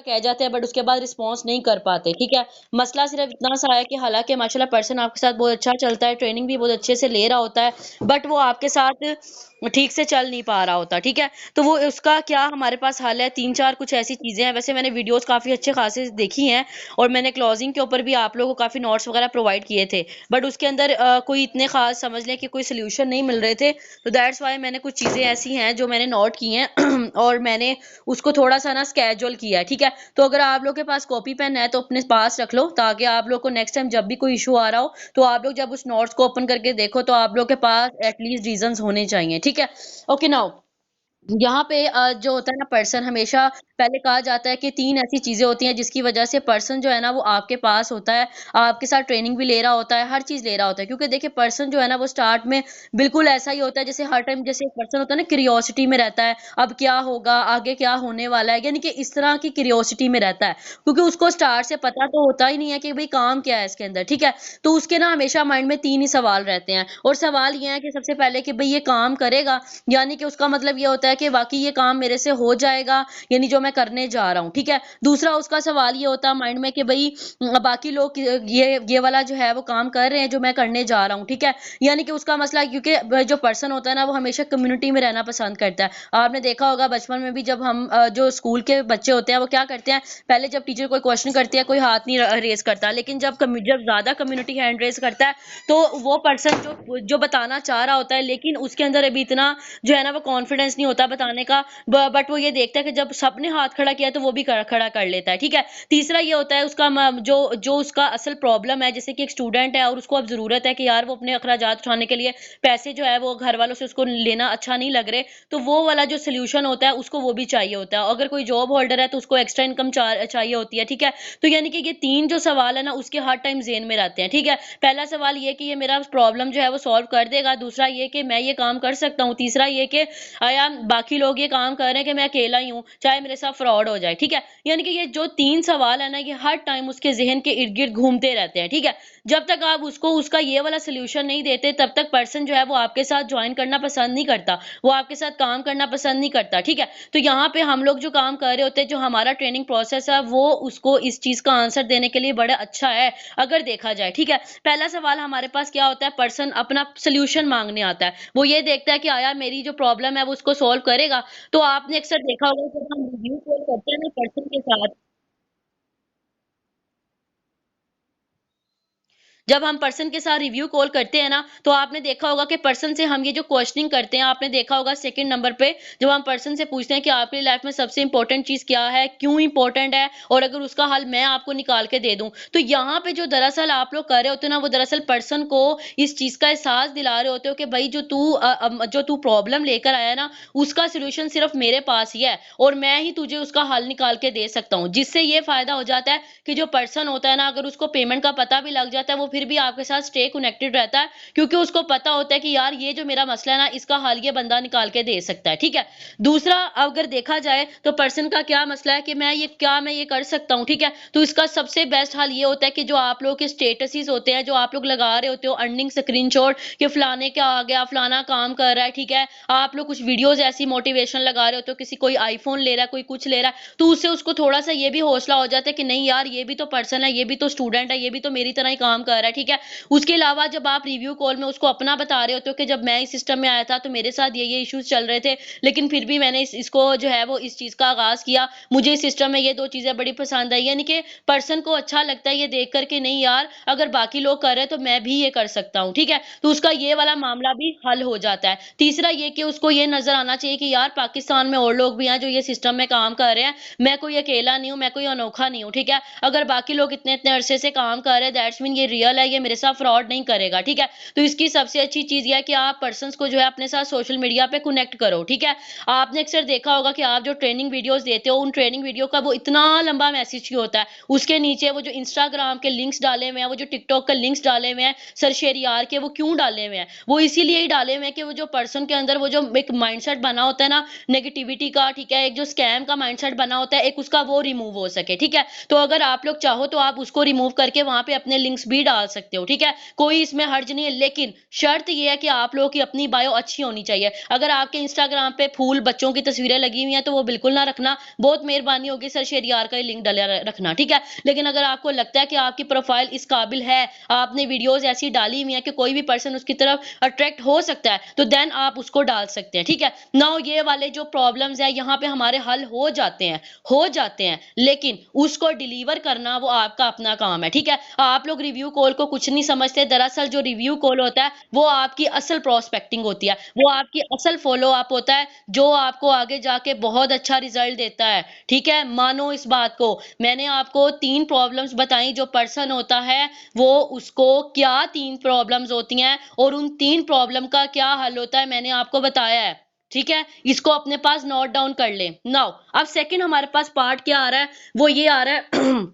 कह जाते हैं बट उसके बाद रिस्पॉन्स नहीं कर पाते, ठीक है? मसला सिर्फ़ इतना सा है कि हालाँकि माशाल्लाह पर्सन आपके साथ बहुत अच्छा चलता है, ट्रेनिंग भी बहुत अच्छे से ले रहा होता है, बट वो आपके साथ ठीक से चल नहीं पा रहा होता, ठीक है? तो वो उसका क्या हमारे पास हल है, 3-4 कुछ ऐसी चीज़ें हैं, वैसे मैंने वीडियोज़ काफ़ी अच्छे खासे देखी हैं और मैंने क्लोजिंग के ऊपर भी आप लोगों को काफ़ी नोट्स वगैरह प्रोवाइड किए थे। बट उसके अंदर कोई इतने ख़ास समझ लें कि कोई सॉल्यूशन नहीं मिल रहे थे, तो दैट्स व्हाई मैंने कुछ चीज़ें ऐसी हैं जो मैंने नोट की हैं और मैंने उसको थोड़ा-सा ना स्केड्यूल किया है, ठीक है? तो अगर आप लोग के पास कॉपी पेन है तो अपने पास रख लो ताकि आप लोग को नेक्स्ट टाइम जब भी कोई इश्यू आ रहा हो, तो आप लोग जब उस नोट्स को ओपन करके देखो तो आप लोग के पास एट लीस्ट रीज़न्स होने चाहिए, ठीक है? ओके नाउ यहाँ पे जो होता है ना पर्सन हमेशा पहले कहा जाता है कि 3 ऐसी चीज़ें होती हैं जिसकी वज़ह से पर्सन जो है ना वो आपके पास होता है, आपके साथ ट्रेनिंग भी ले रहा होता है, हर चीज़ ले रहा होता है। क्योंकि देखिए पर्सन जो है ना वो स्टार्ट में बिल्कुल ऐसा ही होता है जैसे हर टाइम जैसे एक पर्सन होता है ना क्यूरियोसिटी में रहता है, अब क्या होगा, आगे क्या होने वाला है, यानी कि इस तरह की क्यूरियोसिटी में रहता है। क्योंकि उसको स्टार्ट से पता तो होता ही नहीं है कि भई काम क्या है इसके अंदर, ठीक है? तो उसके ना हमेशा माइंड में 3 ही सवाल रहते हैं और सवाल ये है कि सबसे पहले कि भई ये काम करेगा? यानी कि उसका मतलब ये होता है कि वाक़ई ये काम मेरे से हो जाएगा, यानी जो मैं करने जा रहा हूँ, ठीक है? दूसरा उसका सवाल ये होता है माइंड में कि भई बाकी लोग ये वाला जो है वो काम कर रहे हैं जो मैं करने जा रहा हूँ, ठीक है? यानी कि उसका मसला है क्योंकि जो पर्सन होता है ना वो हमेशा कम्युनिटी में रहना पसंद करता है। आपने देखा होगा बचपन में भी जब हम जो स्कूल के बच्चे होते हैं वो क्या करते हैं, पहले जब टीचर कोई क्वेश्चन करती है कोई हाथ नहीं रेज़ करता, लेकिन जब ज़्यादा कम्युनिटी हैंड रेज़ करता है, तो वो पर्सन जो जो बताना चाह रहा होता है लेकिन उसके अंदर अभी इतना जो है ना वो कॉन्फिडेंस नहीं होता बताने का बट वो ये देखता है कि जब सबने हाथ खड़ा किया तो वो भी खड़ा कर लेता है, ठीक है? तीसरा ये होता है उसका जो जो उसका असल प्रॉब्लम है जैसे कि एक स्टूडेंट है और उसको अब ज़रूरत है कि यार वो अपने अखराजात उठाने के लिए पैसे जो है वो घर वालों से उसको लेना अच्छा नहीं लग रहे, तो वो वाला जो सॉल्यूशन होता है उसको वो भी चाहिए होता है। अगर कोई जॉब होल्डर है तो उसको एक्स्ट्रा इनकम चाहिए होती है, ठीक है? तो यानी कि ये 3 जो सवाल है ना उसके हर टाइम ज़हन में रहते हैं, ठीक है? पहला सवाल ये कि ये मेरा प्रॉब्लम जो है वो सॉल्व कर देगा, दूसरा ये कि मैं ये काम कर सकता हूँ, तीसरा ये कि आया बाकी लोग ये काम कर रहे हैं कि मैं अकेला ही हूँ, चाहे मेरे साथ फ्रॉड हो जाए, ठीक है? यानी कि ये जो 3 सवाल है ना, ये हर टाइम उसके ज़हन के इर्द-गिर्द घूमते रहते हैं, ठीक है? जब तक आप उसको उसका ये वाला सॉल्यूशन नहीं देते, तब तक पर्सन जो है वो आपके साथ जॉइन करना पसंद नहीं करता, वो आपके साथ काम करना पसंद नहीं करता, ठीक है? तो यहाँ पे हम लोग जो काम कर रहे होते हैं, जो हमारा ट्रेनिंग प्रोसेस है, वो उसको इस चीज़ का आंसर देने के लिए बड़ा अच्छा है, अगर देखा जाए, ठीक है? पहला सवाल हमारे पास क्या होता है, पर्सन अपना सॉल्यूशन माँगने आता है। वो ये देखता है कि आया मेरी जो प्रॉब्लम है वो उसको सॉल्व करेगा। तो आपने अक्सर देखा होगा जब हम रिव्यू कॉल करते हैं ना पर्सन के साथ, जब हम पर्सन के साथ रिव्यू कॉल करते हैं ना, तो आपने देखा होगा कि पर्सन से हम ये जो क्वेश्चनिंग करते हैं, आपने देखा होगा सेकंड नंबर पे जब हम पर्सन से पूछते हैं कि आपकी लाइफ में सबसे इम्पोर्टेंट चीज़ क्या है, क्यों इम्पोर्टेंट है और अगर उसका हल मैं आपको निकाल के दे दूँ। तो यहाँ पे जो दरअसल आप लोग कर रहे होते हो ना, वो दरअसल पर्सन को इस चीज़ का एहसास दिला रहे होते हो कि भई जो तू प्रॉब्लम लेकर आया है ना, उसका सॉल्यूशन सिर्फ़ मेरे पास ही है और मैं ही तुझे उसका हल निकाल के दे सकता हूँ। जिससे ये फ़ायदा हो जाता है कि जो पर्सन होता है ना, अगर उसको पेमेंट का पता भी लग जाता है, वो फिर भी आपके साथ स्टे कनेक्टेड रहता है, क्योंकि उसको पता होता है कि यार ये जो मेरा मसला है ना, इसका हल ये बंदा निकाल के दे सकता है, ठीक है? दूसरा अगर देखा जाए तो पर्सन का क्या मसला है कि मैं ये कर सकता हूँ, ठीक है? तो इसका सबसे बेस्ट हल ये होता है कि जो आप लोगों के स्टेटसेस होते हैं, जो आप लोग लगा रहे होते हो अर्निंग स्क्रीनशॉट कि फलाने क्या आ गया, फलाना काम कर रहा है, ठीक है? आप लोग कुछ वीडियोज़ ऐसी मोटिवेशन लगा रहे होते हो, किसी कोई आईफ़ोन ले रहा है, कोई कुछ ले रहा है, तो उससे उसको थोड़ा-सा ये भी हौसला हो जाता है कि नहीं यार ये भी तो पर्सन है, ये भी तो स्टूडेंट है, ये भी तो मेरी तरह ही काम कर रहा है, ठीक है? उसके अलावा जब आप रिव्यू कॉल में उसको अपना बता रहे होते हो कि जब मैं इस सिस्टम में आया था तो मेरे साथ ये इश्यूज़ चल रहे थे, लेकिन फिर भी मैंने इसको जो है वो इस चीज़ का आगाज़ किया। मुझे इस सिस्टम में ये 2 चीज़ें बड़ी पसंद आई, यानी कि पर्सन को अच्छा लगता है ये देख कर के नहीं यार अगर बाकी लोग कर रहे हैं तो मैं भी ये कर सकता हूँ, ठीक है? तो उसका ये वाला मामला भी हल हो जाता है। तीसरा ये कि उसको ये नज़र आना चाहिए कि यार पाकिस्तान में और लोग भी हैं जो ये सिस्टम में काम कर रहे हैं, मैं कोई अकेला नहीं हूँ, मैं कोई अनोखा नहीं हूँ, ठीक है? अगर बाकी लोग इतने-इतने अरसे से काम कर रहे हैं दैट्स मीन ये रियल है, ये मेरे साथ फ्रॉड नहीं करेगा, ठीक है? तो इसकी सबसे अच्छी चीज़ ये है कि आप पर्सन्स को जो है अपने साथ सोशल मीडिया पे कनेक्ट करो, ठीक है? आपने अक्सर देखा होगा कि आप जो ट्रेनिंग वीडियोज़ देते हो, उन ट्रेनिंग वीडियो का वो इतना लंबा मैसेज ही होता है। उसके नीचे वो जो इंस्टाग्राम के लिंक्स डाले हुए हैं, वो जो टिकटॉक के लिंक्स डाले हुए हैं, सरशेरियार के वो क्यों डाले हुए हैं? वो इसीलिए ही डाले हुए हैं कि वो जो पर्सन के अंदर वो जो एक माइंडसेट बना होता है ना नेगेटिविटी का, ठीक है? एक जो स्कैम का माइंडसेट बना होता है, एक उसका वो रिमूव हो सके, ठीक है? तो अगर आप लोग चाहो तो आप उसको रिमूव करके वहाँ पे अपने लिंक्स भी डाल डाल सकते हो, ठीक है? कोई इसमें हर्ज नहीं है, लेकिन शर्त ये है कि आप लोगों की अपनी बायो अच्छी होनी चाहिए। अगर आपके इंस्टाग्राम पे फूल, बच्चों की तस्वीरें लगी हुई हैं, तो वो बिल्कुल ना रखना। बहुत मेहरबानी होगी सर शेरियार का ये लिंक डला रखना, ठीक है? लेकिन अगर आपको लगता है कि आपकी प्रोफाइल इस काबिल है, आपने वीडियोज़ ऐसी डाली हुई हैं कि कोई भी पर्सन उसकी तरफ अट्रैक्ट हो सकता है, तो देन आप उसको डाल सकते हैं, ठीक है? नाउ ये वाले जो प्रॉब्लम्स हैं, यहाँ पे हमारे हल हो जाते हैं, लेकिन उसको डिलीवर करना वो आपका अपना काम है, ठीक है? आप लोग रिव्यू कॉल को कुछ नहीं समझते, दरअसल जो रिव्यू कॉल होता है, वो आपकी असल प्रोस्पेक्टिंग होती है, वो आपकी असल फॉलो अप होता है, जो आपको आगे जाके बहुत अच्छा रिजल्ट देता है, ठीक है? मानो इस बात को। मैंने आपको 3 प्रॉब्लम्स बताई, जो पर्सन होता है, वो उसको क्या 3 प्रॉब्लम्स होती हैं और उन 3 प्रॉब्लम का क्या हल होता है, मैंने आपको बताया है। ठीक है? इसको अपने पास नोट डाउन कर लें। नाउ अब सेकंड हमारे पास पार्ट क्या आ रहा है? वो ये आ रहा है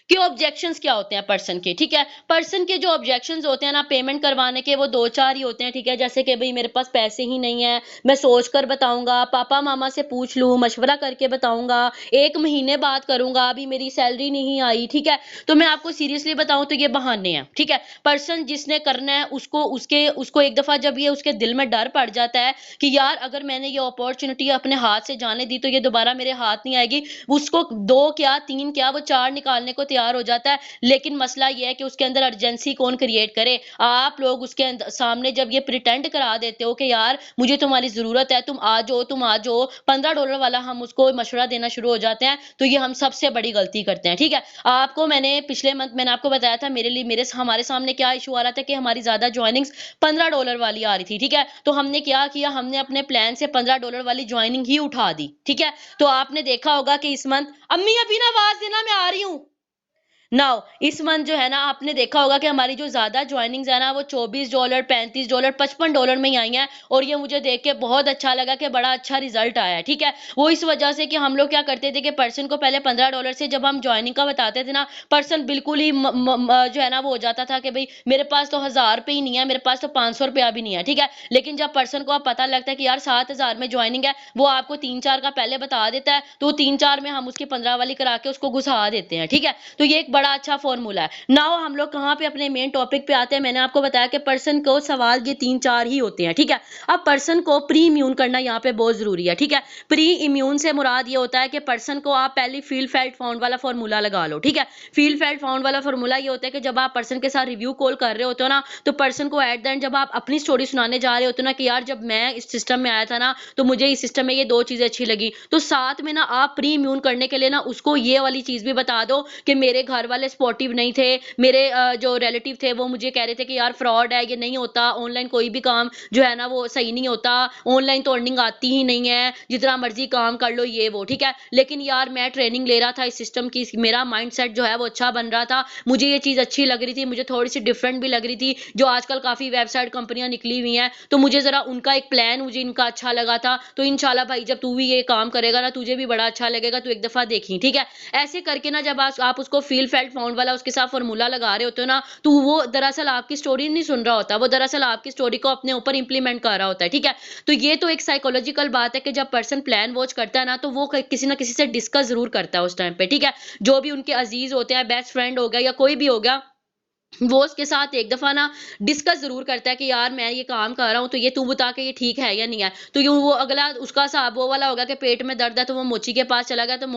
कि ऑब्जेक्शंस क्या होते हैं पर्सन के, ठीक है? पर्सन के जो ऑब्जेक्शंस होते हैं ना पेमेंट करवाने के, वो 2-4 ही होते हैं, ठीक है? जैसे कि भई मेरे पास पैसे ही नहीं है, मैं सोच कर बताऊँगा, पापा-मामा से पूछ लूँ, मशवरा करके बताऊँगा, 1 महीने बाद करूँगा, अभी मेरी सैलरी नहीं आई, ठीक है? तो मैं आपको सीरियसली बताऊँ तो ये बहाने हैं, ठीक है? पर्सन जिसने करना है उसको एक दफ़ा जब ये उसके दिल में डर पड़ जाता है कि यार अगर मैंने ये अपॉर्च्युनिटी अपने हाथ से जाने दी तो ये दोबारा मेरे हाथ नहीं आएगी, उसको 2 क्या 3 क्या वो 4 निकालने को तैयार हो जाता है। लेकिन मसला ये है कि उसके अंदर अर्जेंसी कौन क्रिएट करे? आप लोग उसके सामने जब ये प्रिटेंड करा देते हो कि यार मुझे तुम्हारी ज़रूरत है, तुम आ जाओ, $15 वाला हम उसको मशवरा देना शुरू हो जाते हैं, तो ये हम सबसे बड़ी गलती करते हैं, ठीक है? आपको मैंने पिछले मंथ मैंने आपको बताया था हमारे सामने क्या इश्यू आ रहा था कि हमारी ज़्यादा जॉइनिंग्स $15 वाली आ रही थी, ठीक है? तो हमने क्या किया, हमने अपने प्लान से $15 वाली जॉइनिंग ही उठा दी, ठीक है? तो आपने देखा होगा कि इस मंथ अम्मी अभी ना आवाज़ देना मैं आ रही हूँ। नाउ इस मंथ जो है ना आपने देखा होगा कि हमारी जो ज़्यादा जॉइनिंग्स है ना वो $24, $35, $55 में ही आई हैं और ये मुझे देख के बहुत अच्छा लगा कि बड़ा अच्छा रिजल्ट आया है, ठीक है? वो इस वजह से कि हम लोग क्या करते थे कि पर्सन को पहले $15 से जब हम जॉइनिंग का बताते थे ना, पर्सन बिल्कुल ही जो है ना वो हो जाता था कि भाई मेरे पास तो 1000 रुपये ही नहीं है, मेरे पास तो ₹500 भी नहीं है, ठीक है? लेकिन जब पर्सन को अब पता लगता है कि यार 7000 में जॉइनिंग है, वो आपको 3-4 का पहले बता देता है, तो 3-4 में हम उसकी 15 वाली करा के उसको घुसा देते हैं, ठीक है? तो ये एक बड़ा अच्छा फॉर्मूला है। नाउ हम लोग कहाँ पे अपने मेन टॉपिक पे आते हैं। मैंने आपको बताया कि पर्सन को सवाल ये 3-4 ही होते हैं, ठीक है? अब पर्सन को प्री इम्यून करना यहाँ पे बहुत जरूरी है, ठीक है? प्री इम्यून से मुराद ये होता है कि पर्सन को आप पहले फील फेल्ट फाउंड वाला फॉर्मूला लगा लो, ठीक है? फील फेल्ट फाउंड वाला फॉर्मूला ये होता है कि जब आप पर्सन के साथ रिव्यू कॉल कर रहे होते हो ना, तो पर्सन को एट द एंड जब आप अपनी स्टोरी सुनाने जा रहे होते हो ना कि यार जब मैं इस सिस्टम में आया था ना, तो मुझे इस सिस्टम में ये 2 चीजें अच्छी लगी, तो साथ में ना आप प्री इम्यून करने के लिए ना उसको ये वाली चीज भी बता दो कि मेरे घर वाले सपोर्टिव नहीं थे, मेरे जो रिलेटिव थे वो मुझे कह रहे थे कि यार फ्रॉड है, ये नहीं होता, ऑनलाइन कोई भी काम जो है ना वो सही नहीं होता, ऑनलाइन तो अर्निंग आती ही नहीं है, जितना मर्जी काम कर लो ये वो, ठीक है? लेकिन यार मैं ट्रेनिंग ले रहा था इस सिस्टम की, मेरा माइंडसेट जो है वो अच्छा बन रहा था, मुझे ये चीज अच्छी लग रही थी, मुझे थोड़ी सी डिफरेंट भी लग रही थी, जो आजकल काफी वेबसाइट कंपनियां निकली हुई हैं, तो मुझे जरा उनका एक प्लान मुझे इनका अच्छा लगा था, तो इंशाल्लाह भाई जब तू भी ये काम करेगा ना तुझे भी बड़ा अच्छा लगेगा, तू एक दफा देखी, ठीक है? ऐसे करके ना जब आप उसको फील फेल्ट फाउंड वाला उसके साथ फॉर्मूला लगा रहे होते हो ना, तो वो दरअसल आपकी स्टोरी नहीं सुन रहा होता, वो दरअसल आपकी स्टोरी को अपने ऊपर इंप्लीमेंट कर रहा होता है, ठीक है? तो ये तो एक साइकोलॉजिकल बात है कि जब पर्सन प्लान वॉच करता है ना, तो वो किसी ना किसी से डिस्कस जरूर करता है उस टाइम पे, ठीक है? जो भी उनके अजीज होते हैं, बेस्ट फ्रेंड हो गया या कोई भी हो गया, वो उसके साथ एक दफा ना डिस्कस जरूर करता है कि यार मैं ये काम कर रहा हूँ, तो ये तू बता के ये ठीक है या नहीं है? तो यूं वो अगला उसका हिसाब वो वाला होगा कि पेट में दर्द है तो वो मोची के पास चला गया, तो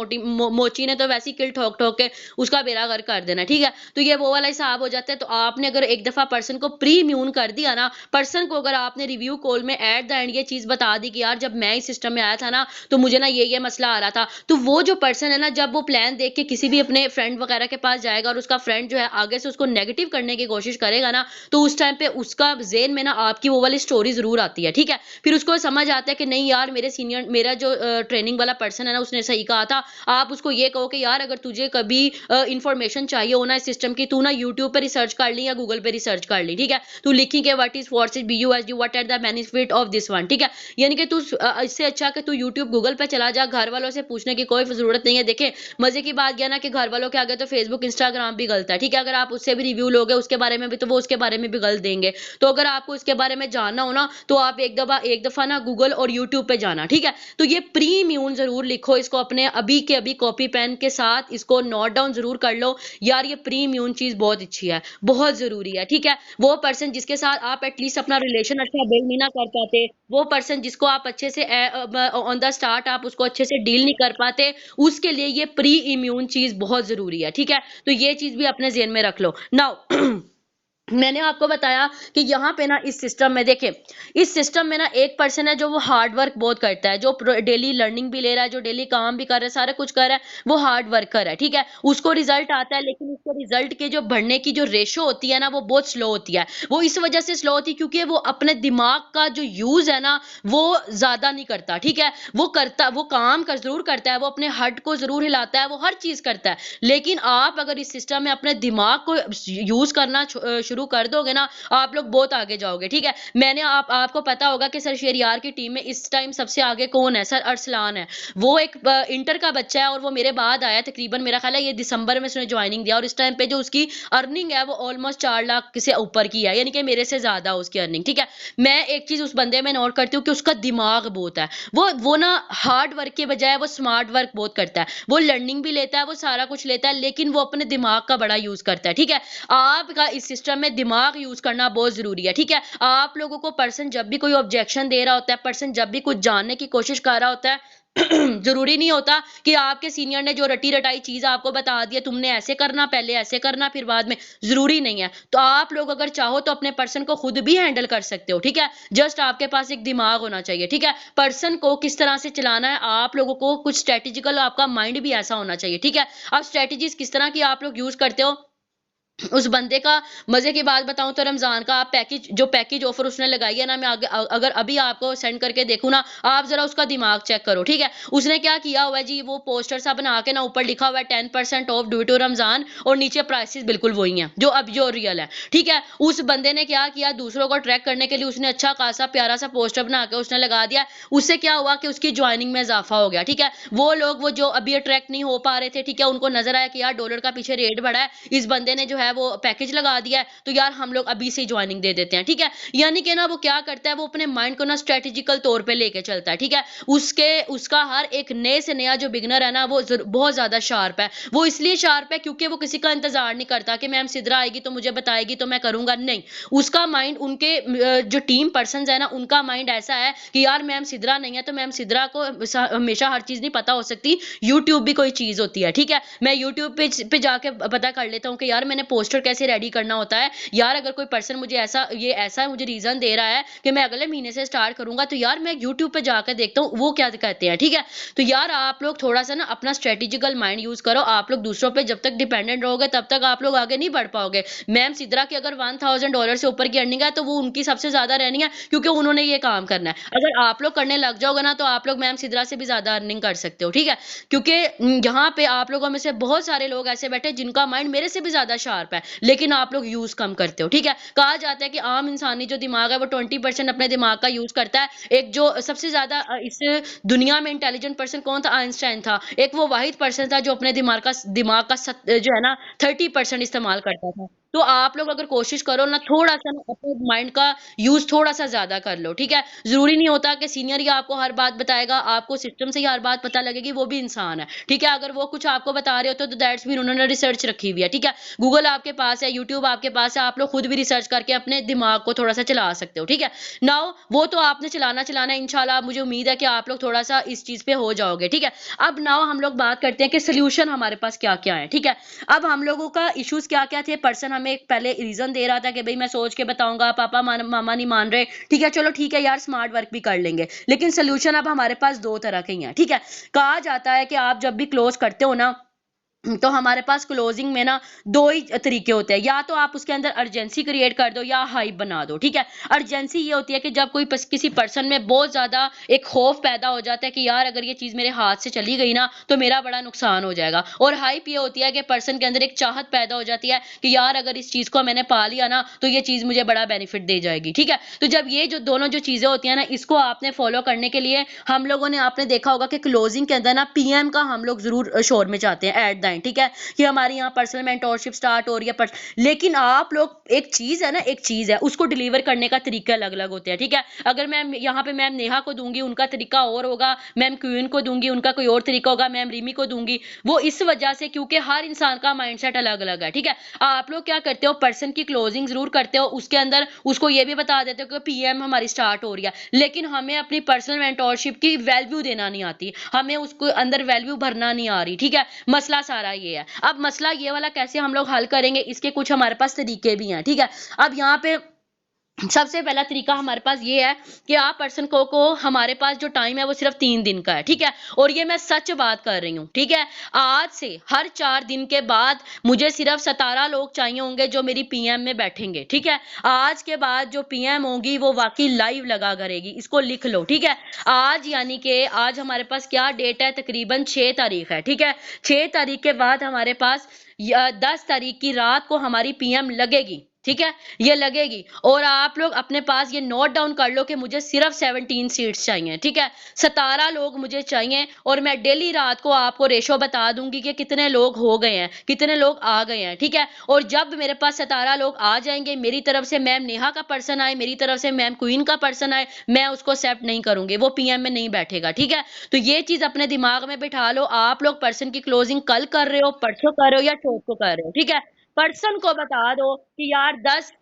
मोची ने तो वैसे ही किल ठोक ठोक के उसका बेड़ा गर्क कर देना, ठीक है? तो ये वो वाला हिसाब हो जाता है। तो आपने अगर एक दफा पर्सन को प्री इम्यून कर दिया ना, पर्सन को अगर आपने रिव्यू कॉल में एट द एंड ये चीज बता दी कि यार जब मैं इस सिस्टम में आया था ना, तो मुझे ना ये मसला आ रहा था, तो वो जो पर्सन है ना, जब वो प्लान देख के किसी भी अपने फ्रेंड वगैरह के पास जाएगा और उसका फ्रेंड जो है आगे से उसको नेगेटिव करने की कोशिश करेगा ना, तो उस टाइम पे उसका ज़हन में ना आपकी वो वाली स्टोरी ज़रूर आती है, ठीक है? फिर उसको समझ आता है कि नहीं यार मेरा जो ट्रेनिंग वाला पर्सन है ना उसने सही कहा था। आप उसको ये कहो कि यार अगर तुझे कभी इंफॉर्मेशन चाहिए हो ना इस सिस्टम की, तू ना यूट्यूब पे रिसर्च कर ली या गूगल पे रिसर्च कर ली, ठीक है? तू लिखी कि what is forces BUSD, what are the benefit of this one, ठीक है? यानी कि तू इससे अच्छा कि तू यूट्यूब गूगल पे चला जा, घर वालों से पूछने की कोई जरूरत नहीं है। देखे मजे की बात क्या ना कि घर वालों के आगे तो फेसबुक इंस्टाग्राम भी गलत है, ठीक है? अगर आप उससे भी रिव्यू लोग हैं उसके बारे में भी, तो वो उसके बारे में भी गलत देंगे। तो अगर आपको इसके बारे में जानना हो ना, तो आप एक दफा ना गूगल और यूट्यूब पे जाना, ठीक है। तो ये प्री इम्यून जरूर लिखो, इसको अपने अभी के अभी कॉपी पेन के साथ इसको नोट डाउन जरूर कर लो। यार ये प्री इम्यून चीज बहुत अच्छी है, बहुत जरूरी है, ठीक है। वो पर्सन जिसके साथ आप एटलीस्ट अपना रिलेशन अच्छा बिल्ड नहीं ना कर पाते, वो पर्सन जिसको आप अच्छे से ऑन द स्टार्ट आप उसको अच्छे से डील नहीं कर पाते, उसके लिए ये प्री इम्यून चीज बहुत जरूरी है, ठीक है। तो ये चीज भी अपने ज़हन में रख लो। नाउ मैंने आपको बताया कि यहाँ पे ना इस सिस्टम में देखें, इस सिस्टम में ना एक पर्सन है जो वो हार्ड वर्क बहुत करता है, जो डेली लर्निंग भी ले रहा है, जो डेली काम भी कर रहा है, सारा कुछ कर रहा है, वो हार्ड वर्कर है, ठीक है। उसको रिजल्ट आता है, लेकिन उसको रिजल्ट के जो बढ़ने की जो रेशो होती है ना, वो बहुत स्लो होती है। वो इस वजह से स्लो होती है क्योंकि वो अपने दिमाग का जो यूज है ना, वो ज्यादा नहीं करता, ठीक है। वो काम कर जरूर करता है, वो अपने हड को जरूर हिलाता है, वो हर चीज करता है, लेकिन आप अगर इस सिस्टम में अपने दिमाग को यूज करना शुरू कर दोगे ना, आप लोग बहुत आगे जाओगे, ठीक है। आपको पता होगा कि सर शेरियार की टीम में इस टाइम सबसे आगे कौन है? सर अरसलान है। वो एक इंटर का बच्चा है और वो मेरे बाद आया, तकरीबन मेरा ख्याल है ये दिसंबर में उसने ज्वाइनिंग दिया, और इस टाइम पे जो उसकी अर्निंग है वो ऑलमोस्ट 4 लाख से ऊपर की है, यानी कि मेरे से ज्यादा उसकी अर्निंग, ठीक है। मैं एक चीज उस बंदे में नोट करती हूँ कि उसका दिमाग बहुत है। वो ना हार्ड वर्क के बजाय वो स्मार्ट वर्क बहुत करता है, वो लर्निंग भी लेता है, वो सारा कुछ लेता है, लेकिन वो अपने दिमाग का बड़ा यूज करता है, ठीक है। आपका इस सिस्टम में दिमाग यूज करना बहुत जरूरी है, ठीक है। आप लोगों को पर्सन जब भी कोई ऑब्जेक्शन दे रहा होता है, पर्सन जब भी कुछ जानने की कोशिश कर रहा होता है, जरूरी नहीं होता कि आपके सीनियर ने जो रटी रटाई चीज आपको बता दी है, तुमने ऐसे करना, पहले ऐसे करना फिर बाद में, जरूरी नहीं है। तो आप लोग अगर चाहो तो अपने पर्सन को खुद भी हैंडल कर सकते हो, ठीक है। जस्ट आपके पास एक दिमाग होना चाहिए, ठीक है। पर्सन को किस तरह से चलाना है, आप लोगों को कुछ स्ट्रेटेजिकल, आपका माइंड भी ऐसा होना चाहिए, ठीक है। अब स्ट्रेटेजीज किस तरह की आप लोग यूज करते हो, उस बंदे का मजे की बात बताऊं तो रमजान का आप पैकेज ऑफर उसने लगाई है ना, मैं आगे अगर अभी आपको सेंड करके देखूं ना, आप जरा उसका दिमाग चेक करो, ठीक है। उसने क्या किया हुआ है जी, वो पोस्टर सा बना के ना ऊपर लिखा हुआ है 10% ऑफ ड्यू टू रमजान, और नीचे प्राइसेस बिल्कुल वही हैं जो रियल है, ठीक है। उस बंदे ने क्या किया, दूसरों को ट्रैक करने के लिए उसने अच्छा खासा प्यारा सा पोस्टर बना के उसने लगा दिया। उससे क्या हुआ कि उसकी ज्वाइनिंग में इजाफा हो गया, ठीक है। वो लोग वो जो अभी अट्रैक्ट नहीं हो पा रहे थे, ठीक है, उनको नजर आया कि यार डॉलर का पीछे रेट बढ़ा है, इस बंदे ने जो है वो पैकेज लगा दिया है, तो यार हम लोग अभी से ज्वाइनिंग दे देते हैं, ठीक है। यानी कि ना वो क्या करता है, वो अपने माइंड को ना स्ट्रेटेजिकल तौर पे लेके चलता है, ठीक है। उसका हर एक नए से नया जो बिगनर है ना, वो बहुत ज्यादा शार्प है। वो इसलिए शार्प है क्योंकि वो किसी का इंतजार नहीं करता कि मैम सिद्रा आएगी तो मुझे बताएगी तो मैं करूंगा, नहीं। उसका माइंड, उनके जो टीम पर्सन है ना, उनका माइंड ऐसा है कि यार मैम सिद्रा नहीं है तो मैम सिद्रा को हमेशा हर चीज नहीं पता हो सकती, यूट्यूब भी कोई चीज होती है, ठीक है। मैं यूट्यूब पे जाके पता कर लेता हूँ कि यार मैंने पोस्टर कैसे रेडी करना होता है। यार अगर कोई पर्सन मुझे ऐसा मुझे रीजन दे रहा है कि मैं अगले महीने से स्टार्ट करूंगा, तो यार मैं यूट्यूब पे जाकर देखता हूँ वो क्या कहते हैं, ठीक है। तो यार आप लोग थोड़ा सा ना अपना स्ट्रेटेजिकल माइंड यूज करो। आप लोग दूसरों पे जब तक डिपेंडेंट रहोगे तब तक आप लोग आगे नहीं बढ़ पाओगे। मैम सिद्रा की अगर $1000 से ऊपर की अर्निंग है तो वो उनकी सबसे ज्यादा रहनी है, क्योंकि उन्होंने ये काम करना है। अगर आप लोग करने लग जाओगे ना, तो आप लोग मैम सिद्रा से भी ज्यादा अर्निंग कर सकते हो, ठीक है। क्योंकि यहाँ पे आप लोगों में से बहुत सारे लोग ऐसे बैठे जिनका माइंड मेरे से भी ज्यादा शार्प है, लेकिन आप लोग यूज कम करते हो, ठीक है। कहा जाता है कि आम इंसानी जो दिमाग है वो 20% अपने दिमाग का यूज करता है। एक जो सबसे ज्यादा इस दुनिया में इंटेलिजेंट पर्सन कौन था? आइंस्टाइन था। एक वो वाहिद पर्सन था जो अपने जो है ना 30% इस्तेमाल करता था। तो आप लोग अगर कोशिश करो ना, थोड़ा सा ना अपने माइंड का यूज थोड़ा सा ज्यादा कर लो, ठीक है। जरूरी नहीं होता कि सीनियर ही आपको हर बात बताएगा, आपको सिस्टम से ही हर बात पता लगेगी, वो भी इंसान है, ठीक है। अगर वो कुछ आपको बता रहे होते तो दैट्स मीन उन्होंने रिसर्च रखी हुई है, ठीक है। गूगल आपके पास है, यूट्यूब आपके पास है, आप लोग खुद भी रिसर्च करके अपने दिमाग को थोड़ा सा चला सकते हो, ठीक है। नाउ वो तो आपने चलाना है, इंशाल्लाह मुझे उम्मीद है कि आप लोग थोड़ा सा इस चीज पे हो जाओगे, ठीक है। अब नाउ हम लोग बात करते हैं कि सोल्यूशन हमारे पास क्या क्या है, ठीक है। अब हम लोगों का इश्यूज क्या क्या थे, पर्सन हमें एक पहले रीजन दे रहा था कि भाई मैं सोच के बताऊंगा, पापा मामा नहीं मान रहे, ठीक है, चलो ठीक है यार, स्मार्ट वर्क भी कर लेंगे। लेकिन सोल्यूशन अब हमारे पास दो तरह के ही हैं, ठीक है। कहा जाता है कि आप जब भी क्लोज करते हो ना, तो हमारे पास क्लोजिंग में ना दो ही तरीके होते हैं, या तो आप उसके अंदर अर्जेंसी क्रिएट कर दो या हाइप बना दो, ठीक है। अर्जेंसी ये होती है कि जब किसी पर्सन में बहुत ज्यादा एक खौफ पैदा हो जाता है कि यार अगर ये चीज मेरे हाथ से चली गई ना तो मेरा बड़ा नुकसान हो जाएगा। और हाइप ये होती है कि पर्सन के अंदर एक चाहत पैदा हो जाती है कि यार अगर इस चीज को मैंने पा लिया ना तो ये चीज मुझे बड़ा बेनिफिट दे जाएगी, ठीक है। तो जब ये जो दोनों जो चीजें होती है ना, इसको आपने फॉलो करने के लिए हम लोगों ने, आपने देखा होगा कि क्लोजिंग के अंदर ना PM का हम लोग जरूर शोर में चाहते हैं एट द जाएं, ठीक है, कि हमारी यहाँ पर्सनल मेंटोरशिप स्टार्ट हो रही है। लेकिन आप लोग, एक चीज है ना, एक चीज है, उसको डिलीवर करने का तरीका अलग अलग होते हैं, ठीक है। अगर मैं यहाँ पे मैम नेहा को दूंगी, उनका तरीका और होगा, मैम क्वीन को दूंगी, उनका कोई और तरीका होगा, मैम रिमी को दूंगी। वो इस वजह से क्योंकि हर इंसान का माइंडसेट अलग अलग है, ठीक है। आप लोग क्या करते हो, पर्सन की क्लोजिंग जरूर करते हो, उसके अंदर उसको ये भी बता देते हो कि पीएम हमारी स्टार्ट हो रही है, लेकिन हमें अपनी पर्सनल मेंटोरशिप की वैल्यू देना नहीं आती, हमें उसको अंदर वैल्यू भरना नहीं आ रही, ठीक है। मसला सारा ये है। अब मसला ये वाला कैसे हम लोग हल करेंगे, इसके कुछ हमारे पास तरीके भी हैं, ठीक है। अब यहाँ पे सबसे पहला तरीका हमारे पास ये है कि आप पर्सन को हमारे पास जो टाइम है वो सिर्फ 3 दिन का है, ठीक है। और ये मैं सच बात कर रही हूँ, ठीक है। आज से हर 4 दिन के बाद मुझे सिर्फ 17 लोग चाहिए होंगे जो मेरी पीएम में बैठेंगे, ठीक है। आज के बाद जो पीएम होगी वो वाकई लाइव लगा करेगी, इसको लिख लो, ठीक है। आज यानी कि आज हमारे पास क्या डेट है, तकरीबन 6 तारीख है, ठीक है। 6 तारीख के बाद हमारे पास 10 तारीख की रात को हमारी पीएम लगेगी, ठीक है, ये लगेगी। और आप लोग अपने पास ये नोट डाउन कर लो कि मुझे सिर्फ 17 सीट्स चाहिए, ठीक है। 17 लोग मुझे चाहिए, और मैं डेली रात को आपको रेशो बता दूंगी कि कितने लोग हो गए हैं, कितने लोग आ गए हैं, ठीक है। और जब मेरे पास 17 लोग आ जाएंगे, मेरी तरफ से मैम नेहा का पर्सन आए, मेरी तरफ से मैम क्वीन का पर्सन आए, मैं उसको एक्सेप्ट नहीं करूंगी, वो पीएम में नहीं बैठेगा, ठीक है। तो ये चीज अपने दिमाग में बिठा लो। आप लोग पर्सन की क्लोजिंग कल कर रहे हो, परसों कर रहे हो, या चौथ को कर रहे हो, ठीक है। पर्सन को बता दो कि यार 10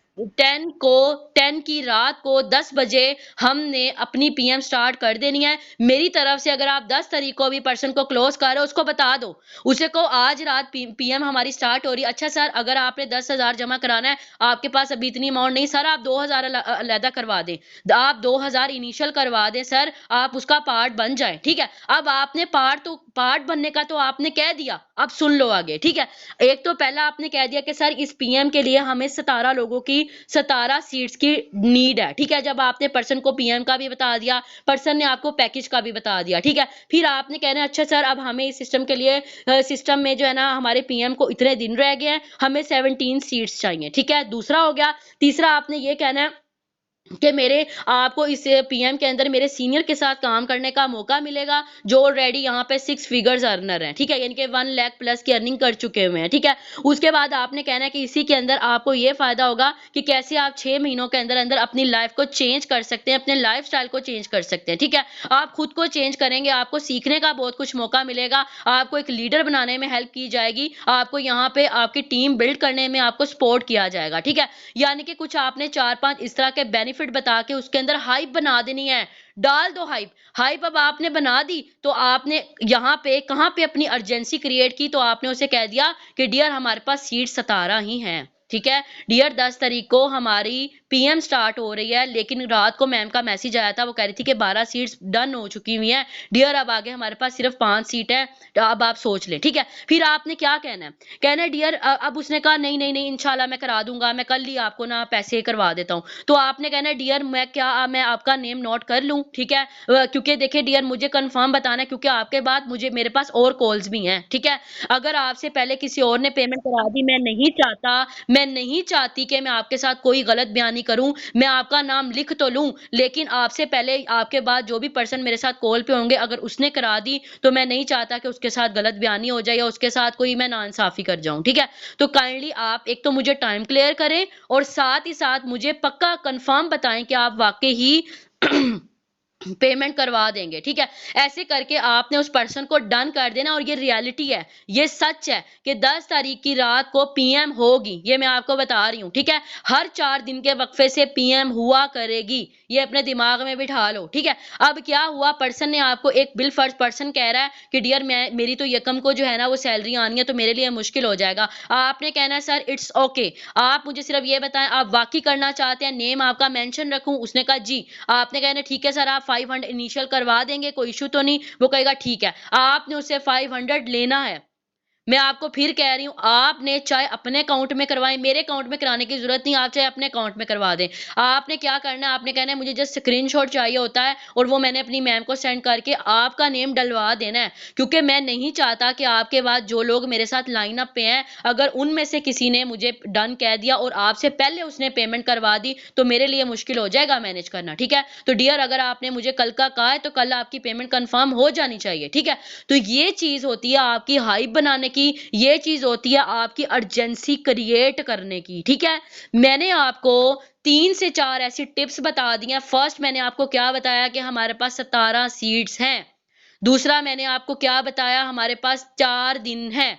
की रात को 10 बजे हमने अपनी पीएम स्टार्ट कर देनी है। मेरी तरफ से अगर आप 10 तारीख को भी पर्सन को क्लोज कर रहे हो, उसको बता दो, उसे को आज रात पीएम हमारी स्टार्ट हो रही है। अच्छा सर, अगर आपने 10,000 जमा कराना है, आपके पास अभी इतनी अमाउंट नहीं, सर आप 2,000 अलहदा करवा दें, आप 2,000 इनिशियल करवा दें सर, आप उसका पार्ट बन जाए, ठीक है। अब आपने पार्ट बनने का तो आपने कह दिया, अब सुन लो आगे, ठीक है। एक तो पहला आपने कह दिया कि सर इस पीएम के लिए हमें 17 लोगों की 17 सीट्स की नीड है, ठीक है। जब आपने पर्सन को पीएम का भी बता दिया, पर्सन ने आपको पैकेज का भी बता दिया, ठीक है। फिर आपने कहना है अच्छा सर अब हमें इस सिस्टम के लिए, सिस्टम में जो है ना हमारे पीएम को इतने दिन रह गए हैं, हमें 17 सीट्स चाहिए, ठीक है, दूसरा हो गया। तीसरा आपने ये कहना है कि मेरे आपको इस पीएम के अंदर मेरे सीनियर के साथ काम करने का मौका मिलेगा जो ऑलरेडी यहाँ पे 6 फिगर्स अर्नर हैं, ठीक है, यानी कि 1 लाख प्लस की अर्निंग कर चुके हुए हैं, ठीक है। उसके बाद आपने कहना है कि इसी के अंदर आपको ये फायदा होगा कि कैसे आप 6 महीनों के अंदर अंदर अपनी लाइफ को चेंज कर सकते हैं, अपने लाइफ स्टाइल को चेंज कर सकते हैं, ठीक है। आप खुद को चेंज करेंगे, आपको सीखने का बहुत कुछ मौका मिलेगा, आपको एक लीडर बनाने में हेल्प की जाएगी, आपको यहाँ पे आपकी टीम बिल्ड करने में आपको सपोर्ट किया जाएगा, ठीक है। यानी कि कुछ आपने 4-5 इस तरह के बेनिफिट बता के उसके अंदर हाइप बना देनी है, डाल दो हाइप अब आपने बना दी तो आपने यहाँ पे कहाँ पे अपनी अर्जेंसी क्रिएट की, तो आपने उसे कह दिया कि डियर हमारे पास सीट 17 ही हैं, ठीक है। डियर 10 तारीख को हमारी पीएम स्टार्ट हो रही है, लेकिन रात को मैम का मैसेज आया था, वो कह रही थी कि 12 सीट्स डन हो चुकी हुई हैं, डियर अब आगे हमारे पास सिर्फ 5 सीट है, तो अब आप सोच लें, ठीक है। फिर आपने क्या कहना है डियर, अब उसने कहा नहीं नहीं नहीं इंशाल्लाह मैं करा दूंगा, मैं कल ही आपको ना पैसे करवा देता हूँ, तो आपने कहना है डियर मैं आपका नेम नोट कर लूं, ठीक है, क्योंकि देखिए डियर मुझे कंफर्म बताना है, क्योंकि आपके बाद मुझे मेरे पास और कॉल्स भी हैं, ठीक है। अगर आपसे पहले किसी और ने पेमेंट करा दी, मैं नहीं चाहती कि मैं आपके साथ कोई गलत बयानी करूं, मैं आपका नाम लिख तो लूं, लेकिन आपसे पहले आपके बाद जो भी पर्सन मेरे साथ कॉल पे होंगे अगर उसने करा दी तो मैं नहीं चाहता कि उसके साथ गलत बयानी हो जाए या उसके साथ कोई मैं नाइंसाफी कर जाऊं, ठीक है। तो काइंडली आप एक तो मुझे टाइम क्लियर करें और साथ ही साथ मुझे पक्का कंफर्म बताएं कि आप वाकई ही पेमेंट करवा देंगे, ठीक है। ऐसे करके आपने उस पर्सन को डन कर देना, और ये रियलिटी है, ये सच है कि 10 तारीख की रात को पीएम होगी, ये मैं आपको बता रही हूँ, ठीक है। हर 4 दिन के वक्फे से पीएम हुआ करेगी, ये अपने दिमाग में बिठा लो, ठीक है। अब क्या हुआ, पर्सन ने आपको एक बिल फर्स्ट पर्सन कह रहा है कि डियर मेरी तो यकम को जो है ना वो सैलरी आनी है, तो मेरे लिए मुश्किल हो जाएगा। आपने कहना है सर इट्स ओके, आप मुझे सिर्फ ये बताएं आप वाकई करना चाहते हैं, नेम आपका मेंशन रखूं, उसने कहा जी। आपने कहना ठीक है सर आप 500 इनिशियल करवा देंगे, कोई इशू तो नहीं, वो कहेगा ठीक है। आपने उससे 500 लेना है। मैं आपको फिर कह रही हूं, आपने चाहे अपने अकाउंट में करवाएं, मेरे अकाउंट में कराने की जरूरत नहीं, आप चाहे अपने अकाउंट में करवा दें। आपने क्या करना है, आपने कहना है मुझे जस्ट स्क्रीनशॉट चाहिए होता है और वो मैंने अपनी मैम को सेंड करके आपका नेम डलवा देना है, क्योंकि मैं नहीं चाहता कि आपके बाद जो लोग मेरे साथ लाइन अप पे हैं अगर उनमें से किसी ने मुझे डन कह दिया और आपसे पहले उसने पेमेंट करवा दी तो मेरे लिए मुश्किल हो जाएगा मैनेज करना, ठीक है। तो डियर अगर आपने मुझे कल का कहा है तो कल आपकी पेमेंट कंफर्म हो जानी चाहिए, ठीक है। तो ये चीज होती है आपकी हाइप बनाने की, ये चीज होती है आपकी अर्जेंसी क्रिएट करने की। ठीक है, मैंने आपको 3 से 4 ऐसी टिप्स बता दी हैं। फर्स्ट मैंने आपको क्या बताया कि हमारे पास 17 सीट्स हैं। दूसरा मैंने आपको क्या बताया, हमारे पास 4 दिन है।